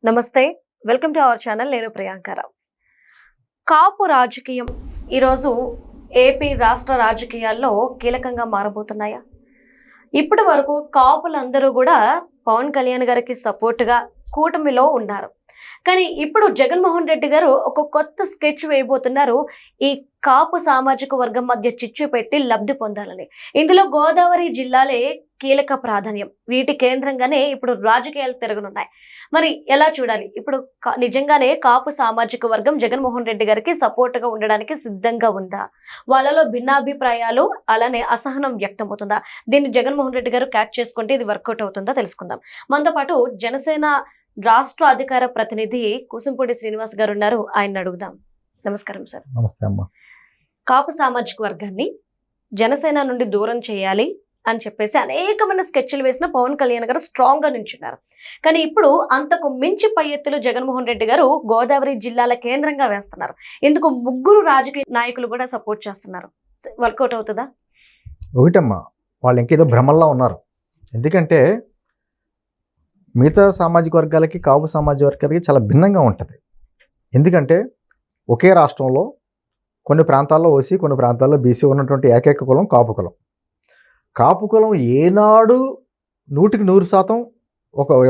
నమస్తే, welcome to our channel. నేను ప్రియాంకరావు. కాపు రాజకీయం ఈరోజు ఏపీ రాష్ట్ర రాజకీయాల్లో కీలకంగా మారబోతున్నాయా? ఇప్పటి వరకు కాపులందరూ కూడా పవన్ కళ్యాణ్ గారికి సపోర్ట్గా కూటమిలో ఉన్నారు. కానీ ఇప్పుడు జగన్మోహన్ రెడ్డి గారు ఒక కొత్త స్కెచ్ వేయబోతున్నారు. ఈ కాపు సామాజిక వర్గం మధ్య చిచ్చు పెట్టి లబ్ధి పొందాలని. ఇందులో గోదావరి జిల్లాలే కీలక ప్రాధాన్యం. వీటి కేంద్రంగానే ఇప్పుడు రాజకీయాలు తిరగనున్నాయి. మరి ఎలా చూడాలి? ఇప్పుడు నిజంగానే కాపు సామాజిక వర్గం జగన్మోహన్ రెడ్డి గారికి సపోర్ట్గా ఉండడానికి సిద్ధంగా ఉందా? వాళ్ళలో భిన్నాభిప్రాయాలు అలానే అసహనం వ్యక్తమవుతుందా? దీన్ని జగన్మోహన్ రెడ్డి గారు క్యాచ్ చేసుకుంటే ఇది వర్కౌట్ అవుతుందా తెలుసుకుందాం. మనతో పాటు జనసేన రాష్ట్ర అధికార ప్రతినిధి కూసంపూడి శ్రీనివాస్ గారు ఉన్నారు. ఆయన అడుగుదాం. నమస్కారం సార్. నమస్తే అమ్మా. కాపు సామాజిక వర్గాన్ని జనసేన నుండి దూరం చేయాలి అని చెప్పేసి అనేకమైన స్కెచ్లు వేసిన పవన్ కళ్యాణ్ గారు స్ట్రాంగ్ గా నిల్చున్నారు. కానీ ఇప్పుడు అంతకు మించి పై ఎత్తులు జగన్మోహన్ రెడ్డి గారు గోదావరి జిల్లాల కేంద్రంగా వేస్తున్నారు. ఇందుకు ముగ్గురు రాజకీయ నాయకులు కూడా సపోర్ట్ చేస్తున్నారు. వర్కౌట్ అవుతుందా? ఒకటమ్మా, వాళ్ళు ఇంకేదో భ్రమల్లో ఉన్నారు. ఎందుకంటే మిగతా సామాజిక వర్గాలకి కాపు సామాజిక వర్గాలకి చాలా భిన్నంగా ఉంటుంది. ఎందుకంటే ఒకే రాష్ట్రంలో కొన్ని ప్రాంతాల్లో ఓసీ, కొన్ని ప్రాంతాల్లో బీసీ ఉన్నటువంటి ఏకైక కులం కాపు కులం. కాపు కులం ఏనాడు 100%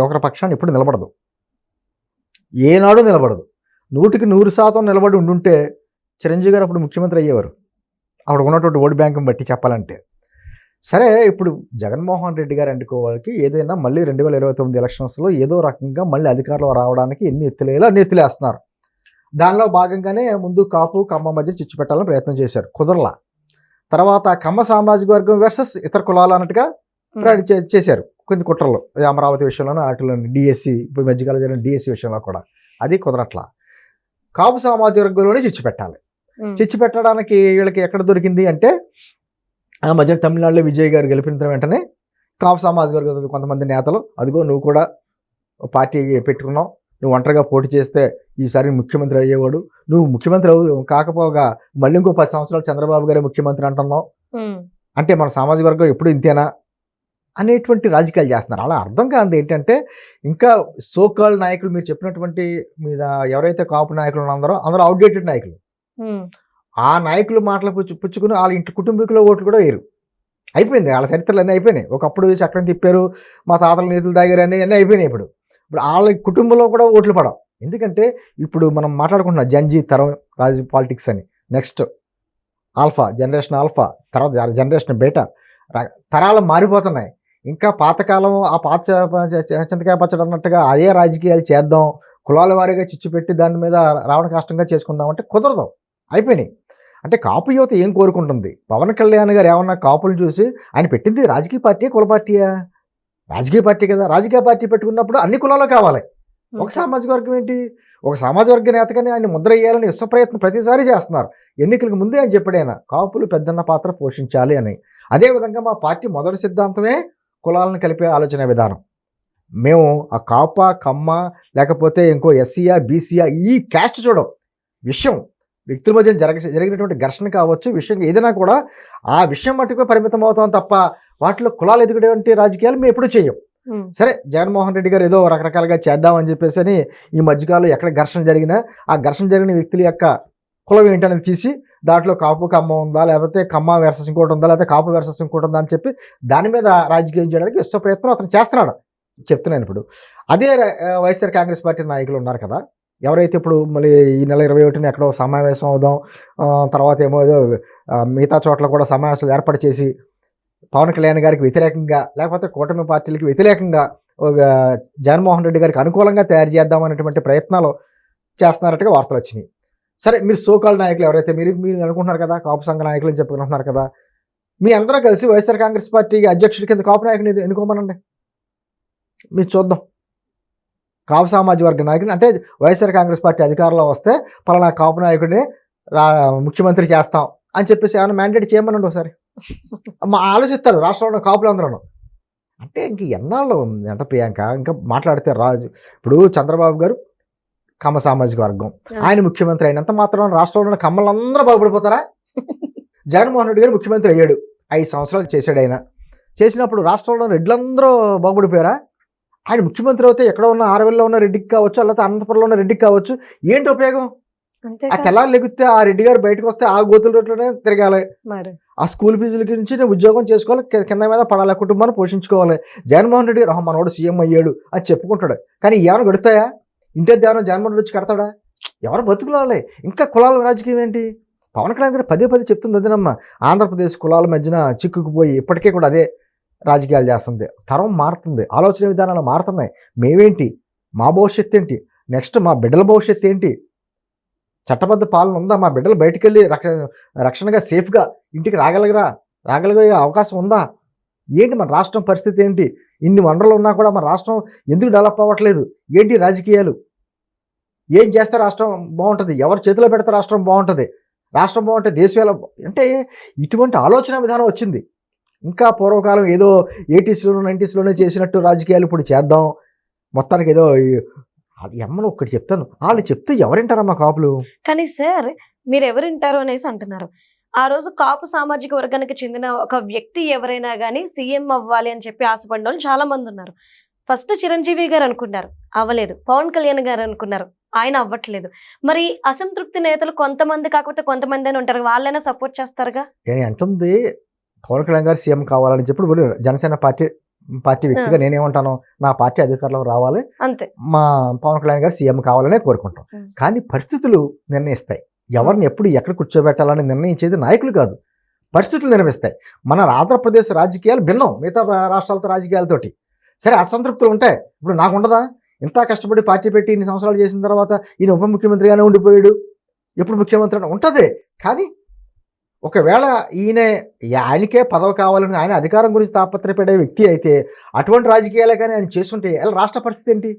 ఒకరి పక్షాన్ని ఎప్పుడు నిలబడదు. ఏనాడు నిలబడదు. 100% నిలబడి ఉండుంటే చిరంజీవి గారు అప్పుడు ముఖ్యమంత్రి అయ్యేవారు, అక్కడ ఉన్నటువంటి ఓటు బ్యాంకుని బట్టి చెప్పాలంటే. సరే, ఇప్పుడు జగన్మోహన్ రెడ్డి గారు అనుకోవాలకి ఏదైనా మళ్ళీ 2029 ఎలక్షన్స్లో ఏదో రకంగా మళ్ళీ అధికారంలో రావడానికి ఎన్ని ఎత్తులేయాలో అన్ని ఎత్తులేస్తున్నారు. దానిలో భాగంగానే ముందు కాపు కమ్మ మధ్య చిచ్చు పెట్టాలని ప్రయత్నం చేశారు, కుదరలా. తర్వాత కమ్మ సామాజిక వర్గం వర్సెస్ ఇతర కులాలు అన్నట్టుగా చేశారు కొన్ని కుట్రలు. అమరావతి విషయంలోనూ వాటిలోని డిఎస్సి, ఇప్పుడు మధ్యకాలం జరిగిన డిఎస్సి విషయంలో కూడా అది కుదరట్లా. కాపు సామాజిక వర్గంలోనే చిచ్చు పెట్టాలి. చిచ్చు పెట్టడానికి వీళ్ళకి ఎక్కడ దొరికింది అంటే, ఆ మధ్య తమిళనాడులో విజయ్ గారు గెలిపిన వెంటనే కాపు సామాజిక వర్గం కొంతమంది నేతలు, అదిగో నువ్వు కూడా పార్టీ పెట్టుకున్నావు, నువ్వు ఒంటరిగా పోటీ చేస్తే ఈసారి ముఖ్యమంత్రి అయ్యేవాడు, నువ్వు ముఖ్యమంత్రి కాకపోగా మళ్ళీ ఇంకో 10 సంవత్సరాలు చంద్రబాబు గారే ముఖ్యమంత్రి అంటున్నావు, అంటే మన సామాజిక వర్గం ఎప్పుడు ఇంతేనా అనేటువంటి రాజకీయాలు చేస్తున్నారు. అలా అర్థం కాదు ఏంటంటే, ఇంకా సోకాల్ నాయకులు మీరు చెప్పినటువంటి మీద ఎవరైతే కాపు నాయకులు ఉన్నారో అందరూ అవుట్డేటెడ్ నాయకులు. ఆ నాయకులు మాటలు పుచ్చుకుని వాళ్ళ ఇంటి కుటుంబీకుల ఓట్లు కూడా వేరు అయిపోయింది. వాళ్ళ చరిత్రలు అన్నీ అయిపోయినాయి. ఒకప్పుడు చక్రం తిప్పారు, మా తాతల నీతులు తాగారు అన్నీ అయిపోయినాయి. ఇప్పుడు వాళ్ళ కుటుంబంలో కూడా ఓట్లు పడవు. ఎందుకంటే ఇప్పుడు మనం మాట్లాడుకుంటున్నాం జంజీ తరం పాలిటిక్స్ అని. నెక్స్ట్ ఆల్ఫా జనరేషన్, ఆల్ఫా తర్వాత జనరేషన్ బీటా, తరాలు మారిపోతున్నాయి. ఇంకా పాతకాలం ఆ పాత చింతకాయ పచ్చడి అన్నట్టుగా అదే రాజకీయాలు చేద్దాం, కులాల వారీగా చిచ్చు పెట్టి దాని మీద రావణ కష్టంగా చేసుకుందాం అంటే కుదరదు, అయిపోయినాయి. అంటే కాపు యువత ఏం కోరుకుంటుంది? పవన్ కళ్యాణ్ గారు ఏమన్నా కాపులు చూసి, ఆయన పెట్టింది రాజకీయ పార్టీ కుల పార్టీయా? రాజకీయ పార్టీ కదా. రాజకీయ పార్టీ పెట్టుకున్నప్పుడు అన్ని కులాలు కావాలి. ఒక సామాజిక వర్గం ఏంటి? ఒక సామాజిక వర్గ నేతగానే ఆయన ముద్ర వేయాలని విశ్వ ప్రయత్నం ప్రతిసారి చేస్తున్నారు. ఎన్నికలకు ముందే ఆయన చెప్పాడైనా కాపులు పెద్దన్న పాత్ర పోషించాలి అని. అదేవిధంగా మా పార్టీ మొదటి సిద్ధాంతమే కులాలను కలిపే ఆలోచన విధానం. మేము ఆ కాప కమ్మ లేకపోతే ఇంకో ఎస్సీయా బీసీయా ఈ క్యాస్ట్ చూడం. విషయం వ్యక్తుల మధ్య జరిగినటువంటి ఘర్షణ కావచ్చు, విషయం ఏదైనా కూడా ఆ విషయం మట్టుకు పరిమితం అవుతాం తప్ప వాటిలో కులాలు ఎదుగునేటువంటి రాజకీయాలు మేము ఎప్పుడు చేయం. సరే, జగన్మోహన్ రెడ్డి గారు ఏదో రకరకాలుగా చేద్దామని చెప్పేసి అని ఈ మధ్యకాలంలో ఎక్కడ ఘర్షణ జరిగినా ఆ ఘర్షణ జరిగిన వ్యక్తుల యొక్క కులం ఏంటనేది తీసి దాంట్లో కాపు కమ్మ ఉందా, లేకపోతే కమ్మ వెర్సెస్ ఇంకోటి ఉందా, లేకపోతే కాపు వెర్సెస్ ఇంకోటి ఉందా అని చెప్పి దాని మీద రాజకీయం చేయడానికి విశ్వ ప్రయత్నం అతను చేస్తున్నాడు. చెప్తున్నాను. ఇప్పుడు అదే వైఎస్ఆర్ కాంగ్రెస్ పార్టీ నాయకులు ఉన్నారు కదా, ఎవరైతే ఇప్పుడు మళ్ళీ ఈ నెల 21న ఎక్కడో సమావేశం అవుదాం, తర్వాత ఏమో ఏదో మిగతా చోట్ల కూడా సమావేశాలు ఏర్పాటు చేసి పవన్ కళ్యాణ్ గారికి వ్యతిరేకంగా లేకపోతే కూటమి పార్టీలకి వ్యతిరేకంగా జగన్మోహన్ రెడ్డి గారికి అనుకూలంగా తయారు చేద్దాం అనేటువంటి ప్రయత్నాలు చేస్తున్నారట్టుగా వార్తలు వచ్చినాయి. సరే, మీరు సోకాల్ నాయకులు ఎవరైతే మీరు అనుకుంటున్నారు కదా, కాపు సంఘ నాయకులు అని చెప్పుకుంటున్నారు కదా, మీ అందరూ కలిసి వైఎస్ఆర్ కాంగ్రెస్ పార్టీ అధ్యక్షుడి కింద కాపు నాయకుని ఎన్నుకోమనండి, మీరు చూద్దాం. కాపు సామాజిక వర్గ నాయకుడిని అంటే వైఎస్ఆర్ కాంగ్రెస్ పార్టీ అధికారంలో వస్తే పలానా కాపు నాయకుడిని ముఖ్యమంత్రి చేస్తాం అని చెప్పేసి ఏమైనా మ్యాండేట్ చేయమనండి ఒకసారి. ఆలోచిస్తారు రాష్ట్రంలో కాపులు అందరూ. అంటే ఇంక ఎన్నాళ్ళు అంటే ప్రియాంక ఇంకా మాట్లాడితే రాజు. ఇప్పుడు చంద్రబాబు గారు కమ్మ సామాజిక వర్గం, ఆయన ముఖ్యమంత్రి అయినంత మాత్రం రాష్ట్రంలో కమ్మలందరూ బాగుపడిపోతారా? జగన్మోహన్ రెడ్డి గారు ముఖ్యమంత్రి అయ్యాడు, 5 సంవత్సరాలు చేశాడు. ఆయన చేసినప్పుడు రాష్ట్రంలో రెడ్లందరూ బాగుపడిపోయారా? ఆయన ముఖ్యమంత్రి అయితే ఎక్కడ ఉన్న ఆరవెల్లో ఉన్న రెడ్డికి కావచ్చు, లేకపోతే అనంతపురంలో ఉన్న రెడ్డికి కావచ్చు, ఏంటి ఉపయోగం? అంతే ఆ తెల్లారు లెగిస్తే ఆ రెడ్డి గారు బయటకు వస్తే ఆ గోతుల రోడ్లోనే తిరగాలి, మరి ఆ స్కూల్ ఫీజుల గురించి నేను ఉద్యోగం చేసుకోవాలి, కింద మీద పడాలి, కుటుంబాన్ని పోషించుకోవాలి. జగన్మోహన్ రెడ్డి గారు మనోడు సీఎం అయ్యాడు అని చెప్పుకుంటాడు, కానీ ఏమైనా గడుతాయా? ఇంటే దేవనం జగన్మోహన్ రెడ్డి వచ్చి కడతాడా? ఎవరు బతుకులాలి? ఇంకా కులాల రాజకీయం ఏంటి? పవన్ కళ్యాణ్ గారు పదే పదే చెప్తుంది అదేనమ్మా. ఆంధ్రప్రదేశ్ కులాల మధ్యన చిక్కుకుపోయి ఇప్పటికే కూడా అదే రాజకీయాలు చేస్తుంది. తరం మారుతుంది, ఆలోచన విధానాలు మారుతున్నాయి. మేమేంటి, మా భవిష్యత్తు ఏంటి, నెక్స్ట్ మా బిడ్డల భవిష్యత్తు ఏంటి, చట్టబద్ధ పాలన ఉందా, మా బిడ్డలు బయటికి వెళ్ళి రక్షణగా సేఫ్గా ఇంటికి రాగలిగే అవకాశం ఉందా, ఏంటి మన రాష్ట్రం పరిస్థితి ఏంటి, ఇన్ని వనరులు ఉన్నా కూడా మన రాష్ట్రం ఎందుకు డెవలప్ అవ్వట్లేదు, ఏంటి రాజకీయాలు, ఏం చేస్తే రాష్ట్రం బాగుంటుంది, ఎవరి చేతిలో పెడితే రాష్ట్రం బాగుంటుంది, రాష్ట్రం బాగుంటే దేశం అంటే ఇటువంటి ఆలోచన విధానం వచ్చింది. ఇంకా పూర్వకాలం ఏదో 80s 90s చేసినట్టు రాజకీయాలు ఇప్పుడు చేద్దాం, మొత్తానికి ఏదో అది అమ్మను ఒక్కటి చెప్తాను, వాళ్ళు చెప్తే ఎవరింటారమ్మా కాపులు? కానీ సార్ మీరు ఎవరింటారు అనేసి అంటున్నారు. ఆ రోజు కాపు సామాజిక వర్గానికి చెందిన ఒక వ్యక్తి ఎవరైనా కానీ సీఎం అవ్వాలి అని చెప్పి ఆశపడిన వాళ్ళు చాలా మంది ఉన్నారు. ఫస్ట్ చిరంజీవి గారు అనుకున్నారు, అవ్వలేదు. పవన్ కళ్యాణ్ గారు అనుకున్నారు, ఆయన అవ్వట్లేదు. మరి అసంతృప్తి నేతలు కొంతమంది కాకపోతే కొంతమంది అని ఉంటారు, వాళ్ళైనా సపోర్ట్ చేస్తారుగా. నేను అంటుంది పవన్ కళ్యాణ్ గారు సీఎం కావాలని చెప్పి ఇప్పుడు జనసేన పార్టీ వ్యక్తిగా నేనేమంటాను, నా పార్టీ అధికారంలో రావాలి, అంతే, మా పవన్ కళ్యాణ్ గారు సీఎం కావాలనే కోరుకుంటాం. కానీ పరిస్థితులు నిర్ణయిస్తాయి, ఎవరిని ఎప్పుడు ఎక్కడ కూర్చోబెట్టాలని నిర్ణయించేది నాయకులు కాదు, పరిస్థితులు నిర్ణయిస్తాయి. మన ఆంధ్రప్రదేశ్ రాజకీయాలు భిన్నం మిగతా రాష్ట్రాలతో రాజకీయాలతోటి. సరే అసంతృప్తులు ఉంటాయి, ఇప్పుడు నాకు ఉండదా? ఇంత కష్టపడి పార్టీ పెట్టి ఇన్ని సంవత్సరాలు చేసిన తర్వాత ఈయన ఉప ముఖ్యమంత్రిగానే ఉండిపోయాడు, ఎప్పుడు ముఖ్యమంత్రి అని ఉంటుంది. కానీ ఒకవేళ ఆయనకే పదవి కావాలని ఆయన అధికారం గురించి తాపత్రయపడే వ్యక్తి అయితే అటువంటి రాజకీయాలే కానీ ఆయన చేస్తుంటే ఎలా రాష్ట్ర పరిస్థితి ఏంటి,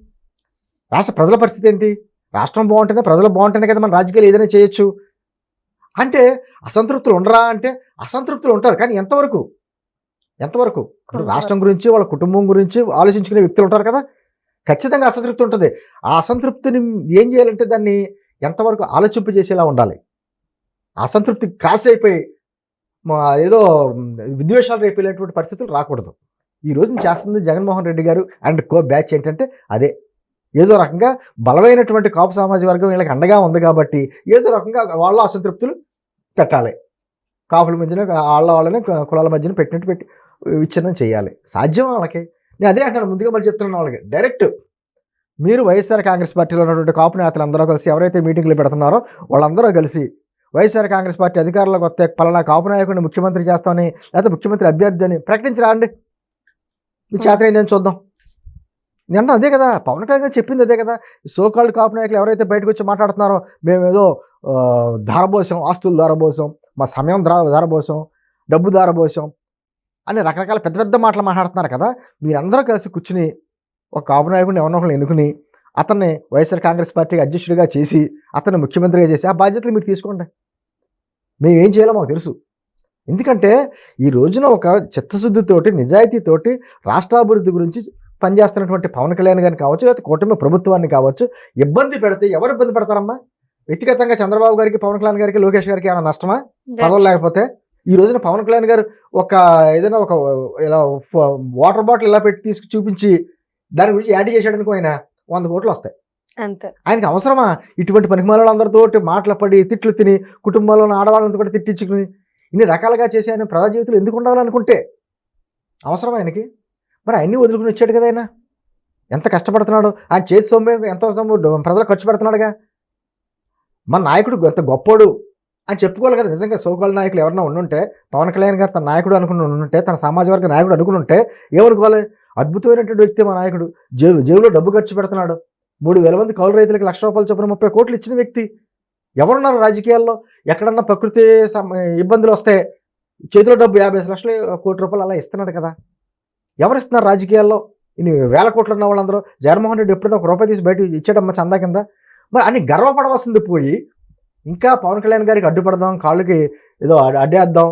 రాష్ట్ర ప్రజల పరిస్థితి ఏంటి? రాష్ట్రం బాగుంటేనే ప్రజలు బాగుంటేనే కదా మన రాజకీయాలు ఏదైనా చేయొచ్చు. అంటే అసంతృప్తులు ఉండరా అంటే అసంతృప్తులు ఉంటారు, కానీ ఎంతవరకు రాష్ట్రం గురించి వాళ్ళ కుటుంబం గురించి ఆలోచించుకునే వ్యక్తులు ఉంటారు కదా, ఖచ్చితంగా అసంతృప్తి ఉంటుంది. ఆ అసంతృప్తిని ఏం చేయాలంటే దాన్ని ఎంతవరకు ఆలోచింపు చేసేలా ఉండాలి. అసంతృప్తి క్రాస్ అయిపోయి ఏదో విద్వేషాలు రేపేటువంటి పరిస్థితులు రాకూడదు. ఈ రోజు చేస్తుంది జగన్మోహన్ రెడ్డి గారు అండ్ కో బ్యాచ్ ఏంటంటే అదే, ఏదో రకంగా బలమైనటువంటి కాపు సామాజిక వర్గం వీళ్ళకి అండగా ఉంది కాబట్టి ఏదో రకంగా వాళ్ళ అసంతృప్తులు పెట్టాలి, కాపుల మధ్యన వాళ్ళని కులాల మధ్యన పెట్టి విచ్ఛిన్నం చేయాలి. సాధ్యం వాళ్ళకి. నేను అదే అంటాను, ముందుగా మళ్ళీ చెప్తున్నాను వాళ్ళకి డైరెక్ట్, మీరు వైఎస్ఆర్ కాంగ్రెస్ పార్టీలో ఉన్నటువంటి కాపు నేతలు అందరూ కలిసి ఎవరైతే మీటింగ్లు పెడుతున్నారో వాళ్ళందరూ కలిసి వైఎస్ఆర్ కాంగ్రెస్ పార్టీ అధికారంలోకి వస్తే పలానా కాపు నాయకుడిని ముఖ్యమంత్రి చేస్తామని లేకపోతే ముఖ్యమంత్రి అభ్యర్థి అని ప్రకటించి రాండి, మీ చేతనైందని చూద్దాం. నేను అదే కదా పవన్ కళ్యాణ్ గారు చెప్పింది, అదే కదా. సోకాల్డ్ కాపు నాయకులు ఎవరైతే బయటకు వచ్చి మాట్లాడుతున్నారో మేమేదో ధారబోసం, ఆస్తులు ధారబోసం, మా సమయం ధారబోసం, డబ్బు ధారబోసం అని రకరకాల పెద్ద పెద్ద మాటలు మాట్లాడుతున్నారు కదా. మీరందరూ కలిసి కూర్చుని ఒక కాపు నాయకుడిని ఎవరినొకరిని ఎన్నుకుని అతన్ని వైఎస్ఆర్ కాంగ్రెస్ పార్టీకి అధ్యక్షుడిగా చేసి అతన్ని ముఖ్యమంత్రిగా చేసి ఆ బాధ్యతలు మీరు తీసుకోండి. మేమేం చేయాలో మాకు తెలుసు. ఎందుకంటే ఈ రోజున ఒక చిత్తశుద్ధితోటి నిజాయితీతోటి రాష్ట్రాభివృద్ధి గురించి పనిచేస్తున్నటువంటి పవన్ కళ్యాణ్ గారిని కావచ్చు, లేకపోతే కూటమి ప్రభుత్వాన్ని కావచ్చు ఇబ్బంది పెడితే ఎవరు ఇబ్బంది పడతారమ్మా? వ్యక్తిగతంగా చంద్రబాబు గారికి, పవన్ కళ్యాణ్ గారికి, లోకేష్ గారికి ఏమైనా నష్టమా పదవులు లేకపోతే? ఈ రోజున పవన్ కళ్యాణ్ గారు ఏదైనా ఒక ఇలా వాటర్ బాటిల్ ఇలా పెట్టి తీసుకు చూపించి దాని గురించి యాడ్ చేశాడనుకో ఆయన 100 కోట్లు వస్తాయి. అంతే. ఆయనకి అవసరమా ఇటువంటి పనికిమాలందరితోటి మాటలు పడి తిట్లు తిని కుటుంబంలో ఆడవాళ్ళంతా కూడా తిట్టించుకుని ఇన్ని రకాలుగా చేసి ఆయన ప్రజా జీవితంలో ఎందుకు ఉండాలనుకుంటే అవసరం ఆయనకి? మరి అన్నీ వదులుకుని వచ్చాడు కదా ఆయన. ఎంత కష్టపడుతున్నాడు, ఆయన చేతి సొమ్ము ఎంత సొమ్ము ప్రజలు ఖర్చు పెడుతున్నాడుగా. మన నాయకుడు ఎంత గొప్పోడు అని చెప్పుకోవాలి కదా. నిజంగా సోకాల్ నాయకులు ఎవరన్నా ఉండుంటే, పవన్ కళ్యాణ్ గారు తన నాయకుడు అనుకుని ఉంటే, తన సామాజిక వర్గ నాయకుడు అనుకుని ఉంటే ఏమనుకోవాలి? అద్భుతమైనటువంటి వ్యక్తి మా నాయకుడు, జేబులో డబ్బు ఖర్చు పెడుతున్నాడు, 3,000 మంది కౌలు రైతులకు ₹1,00,000 చొప్పున 30 కోట్లు ఇచ్చిన వ్యక్తి ఎవరున్నారు రాజకీయాల్లో? ఎక్కడన్నా ప్రకృతి ఇబ్బందులు వస్తే చేతిలో డబ్బు 50 లక్షలు ₹1,00,00,000 అలా ఇస్తున్నాడు కదా. ఎవరు ఇస్తున్నారు రాజకీయాల్లో? ఇన్ని వేల కోట్లు ఉన్న వాళ్ళందరూ. జగన్మోహన్ రెడ్డి ఎప్పుడైనా ₹1 తీసి బయట ఇచ్చాడమ్మా చందా కింద. మరి అన్ని గర్వపడవలసింది పోయి ఇంకా పవన్ కళ్యాణ్ గారికి అడ్డుపడదాం, కాళ్ళకి ఏదో అడ్డేద్దాం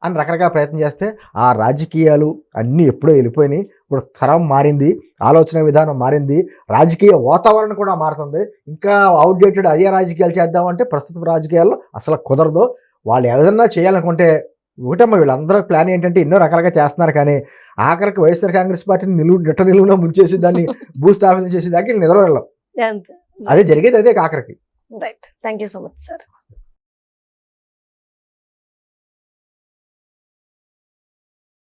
అని రకరకాల ప్రయత్నం చేస్తే ఆ రాజకీయాలు అన్నీ ఎప్పుడో వెళ్ళిపోయినాయి. ఇప్పుడు తరం మారింది, ఆలోచన విధానం మారింది, రాజకీయ వాతావరణం కూడా మారుతుంది. ఇంకా అవుట్డేటెడ్ అదే రాజకీయాలు చేద్దామంటే ప్రస్తుత రాజకీయాల్లో అసలు కుదరదు. వాళ్ళు ఏదన్నా చేయాలనుకుంటే ఒకటమ్మా వీళ్ళందరూ ప్లాన్ ఏంటంటే ఎన్నో రకాలుగా చేస్తున్నారు, కానీ ఆఖరికి వైఎస్ఆర్ కాంగ్రెస్ పార్టీని నిలువున ముంచేసి దాన్ని భూస్థాపితం చేసేదాకా వీళ్ళు నిద్ర వెళ్ళం. అంతే. అదే జరిగేది, అదే ఆఖరికి. Right. Thank you so much sir.